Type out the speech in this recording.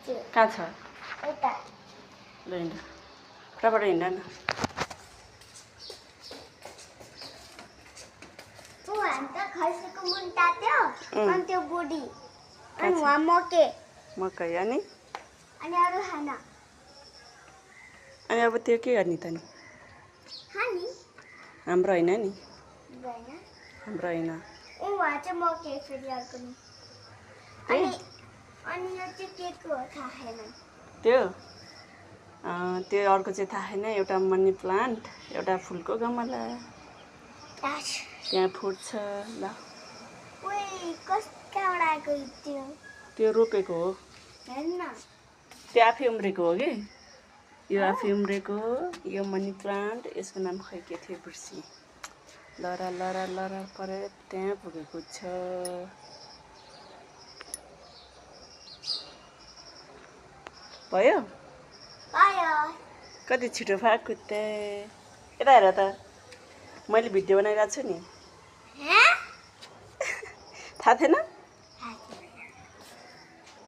कहाँ छ यता ल हिँड फटाफट हिँड न ऊ हामी त खसीको मुन्टा थियो अनि त्यो बुढी अनि अच्छा। वहाँ मकै अनि अरू खाना अनि अब त्यो के गर्ने त नि खानी हाम्रो होइन नि भएन हाम्रो होइन वहाँ चाहिँ मकै फेरि अर्को नि अनि यो चाहिँ के को हो थाहा छैन त्यो त्यो अर्को चाहिँ थाहा छैन एउटा मनी प्लान्ट एउटा फुलको गमला त्यहाँ फुट्छ ल कहाँबाट आएको त्यो त्यो रोपेको हो हेर्न त्यो आफै उम्रेको हो कि यो आफै उम्रेको हो यो मनी प्लान्ट यसको नाम खै के थियो बिर्सी लरा लरा लरा परेर त्यहाँ पुगेको छ भयो कति छिटो भएको त यता हेर त मैले भिडियो बनाइरहेको छु नि थाहा थिएन